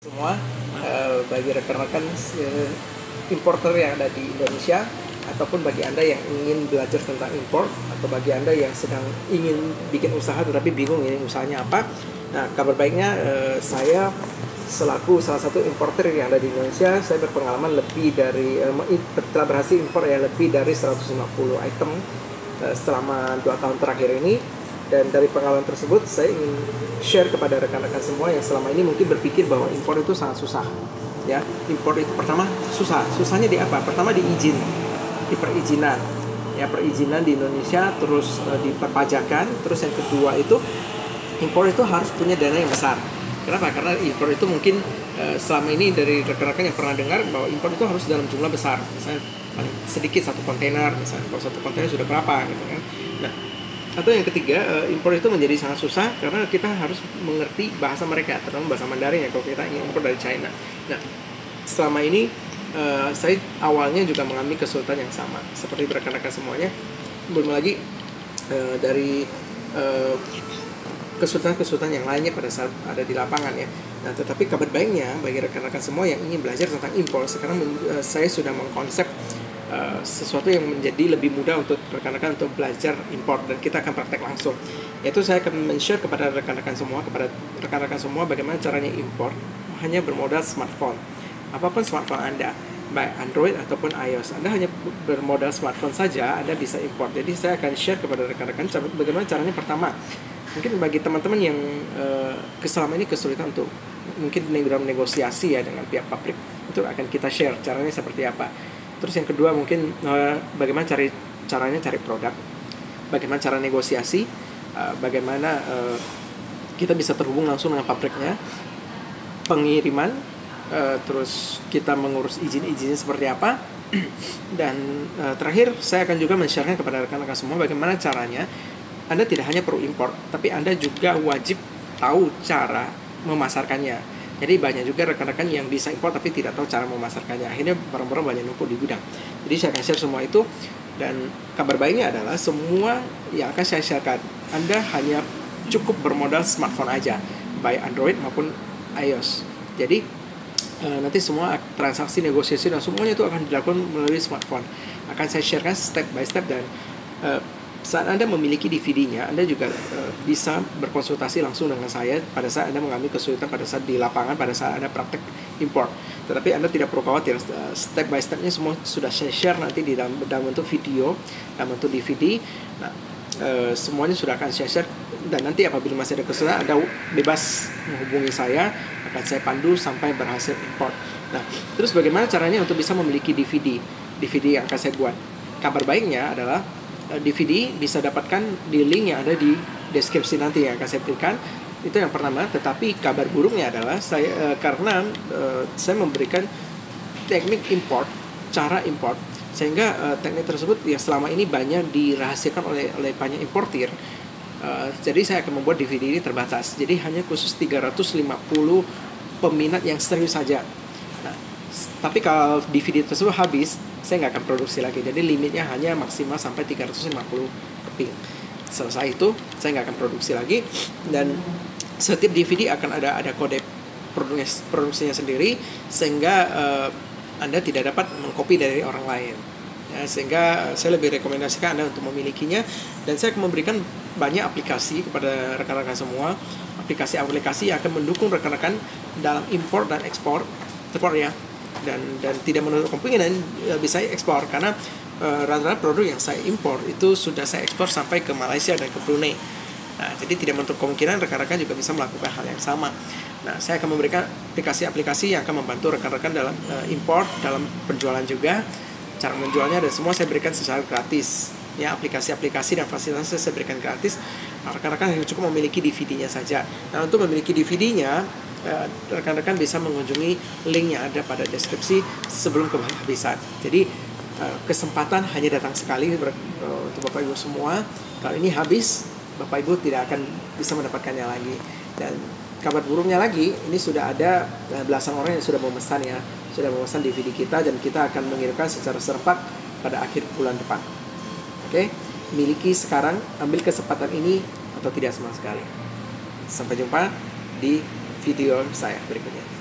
Semua bagi rekan-rekan importer yang ada di Indonesia, ataupun bagi Anda yang ingin belajar tentang impor, atau bagi Anda yang sedang ingin bikin usaha tetapi bingung ini usahanya apa. Nah, kabar baiknya saya selaku salah satu importer yang ada di Indonesia, saya berpengalaman lebih dari telah berhasil impor ya lebih dari 150 item selama 2 tahun terakhir ini. Dan dari pengalaman tersebut saya ingin share kepada rekan-rekan semua yang selama ini mungkin berpikir bahwa impor itu sangat susah. Ya, impor itu pertama susah. Susahnya di apa? Pertama di perizinan. Ya, perizinan di Indonesia, terus di perpajakan, terus yang kedua itu impor itu harus punya dana yang besar. Kenapa? Karena impor itu mungkin selama ini dari rekan-rekan yang pernah dengar bahwa impor itu harus dalam jumlah besar. Misalnya paling sedikit satu kontainer, misalnya kalau satu kontainer sudah berapa gitu kan. Nah, atau yang ketiga, impor itu menjadi sangat susah karena kita harus mengerti bahasa mereka, terutama bahasa Mandarin ya kalau kita ingin impor dari China. Nah, selama ini saya awalnya juga mengalami kesulitan yang sama seperti rekan-rekan semuanya. Belum lagi dari kesulitan-kesulitan yang lainnya pada saat ada di lapangan ya. Nah, tetapi kabar baiknya bagi rekan-rekan semua yang ingin belajar tentang impor, sekarang saya sudah mengkonsep sesuatu yang menjadi lebih mudah untuk rekan-rekan untuk belajar impor, dan kita akan praktek langsung. Yaitu saya akan men-share kepada rekan-rekan semua bagaimana caranya impor hanya bermodal smartphone. Apapun smartphone Anda, baik Android ataupun iOS, Anda hanya bermodal smartphone saja Anda bisa impor. Jadi saya akan share kepada rekan-rekan bagaimana caranya. Pertama, mungkin bagi teman-teman yang selama ini kesulitan untuk mungkin dalam negosiasi ya dengan pihak pabrik, itu akan kita share caranya seperti apa. Terus yang kedua mungkin bagaimana caranya cari produk, bagaimana cara negosiasi, bagaimana kita bisa terhubung langsung dengan pabriknya, pengiriman, terus kita mengurus izin-izinnya seperti apa. Dan terakhir saya akan juga men-share kepada rekan-rekan semua bagaimana caranya Anda tidak hanya perlu impor, tapi Anda juga wajib tahu cara memasarkannya. Jadi banyak juga rekan-rekan yang bisa impor tapi tidak tahu cara memasarkannya. Akhirnya barang-barang banyak numpuk di gudang. Jadi saya akan share semua itu. Dan kabar baiknya adalah semua yang akan saya sharekan, Anda hanya cukup bermodal smartphone aja, baik Android maupun iOS. Jadi nanti semua transaksi, negosiasi dan semuanya itu akan dilakukan melalui smartphone. Akan saya sharekan step by step. Dan saat Anda memiliki DVD-nya, Anda juga bisa berkonsultasi langsung dengan saya pada saat Anda mengalami kesulitan pada saat di lapangan, pada saat Anda praktek import. Tetapi Anda tidak perlu khawatir, step by step-nya semua sudah saya share nanti di dalam bentuk video, dalam bentuk DVD. Nah, semuanya sudah akan saya share. Dan nanti apabila masih ada kesulitan, Anda bebas menghubungi saya, akan saya pandu sampai berhasil import. Nah, terus bagaimana caranya untuk bisa memiliki DVD yang akan saya buat? Kabar baiknya adalah DVD bisa dapatkan di link yang ada di deskripsi nanti yang akan saya berikan. Itu yang pertama. Tetapi kabar buruknya adalah karena saya memberikan teknik import, cara import, sehingga teknik tersebut ya selama ini banyak dirahasiakan oleh banyak importir. Jadi saya akan membuat DVD ini terbatas. Jadi hanya khusus 350 peminat yang serius saja. Nah, tapi kalau DVD tersebut habis, saya nggak akan produksi lagi. Jadi limitnya hanya maksimal sampai 350 keping. Selesai itu saya nggak akan produksi lagi. Dan setiap DVD akan ada kode produksinya sendiri, sehingga Anda tidak dapat mengcopy dari orang lain ya, sehingga saya lebih rekomendasikan Anda untuk memilikinya. Dan saya akan memberikan banyak aplikasi kepada rekan-rekan semua, aplikasi-aplikasi yang akan mendukung rekan-rekan dalam impor dan ekspor ya. Dan tidak menutup kemungkinan bisa ekspor, karena rata-rata produk yang saya impor itu sudah saya ekspor sampai ke Malaysia dan ke Brunei. Nah, jadi tidak menutup kemungkinan rekan-rekan juga bisa melakukan hal yang sama. Nah, saya akan memberikan aplikasi-aplikasi yang akan membantu rekan-rekan dalam impor, dalam penjualan juga. Cara menjualnya dan semua saya berikan secara gratis. Ya, aplikasi-aplikasi dan fasilitas saya berikan gratis. Nah, rekan-rekan yang cukup memiliki DVD-nya saja. Nah, untuk memiliki DVD-nya, rekan-rekan bisa mengunjungi link yang ada pada deskripsi sebelum kehabisan. Jadi kesempatan hanya datang sekali untuk Bapak Ibu semua. Kalau ini habis, Bapak Ibu tidak akan bisa mendapatkannya lagi. Dan kabar buruknya lagi, ini sudah ada belasan orang yang sudah memesan ya, sudah memesan DVD kita, dan kita akan mengirimkan secara serempak pada akhir bulan depan. Oke, miliki sekarang, ambil kesempatan ini atau tidak sama sekali. Sampai jumpa di video saya berikutnya.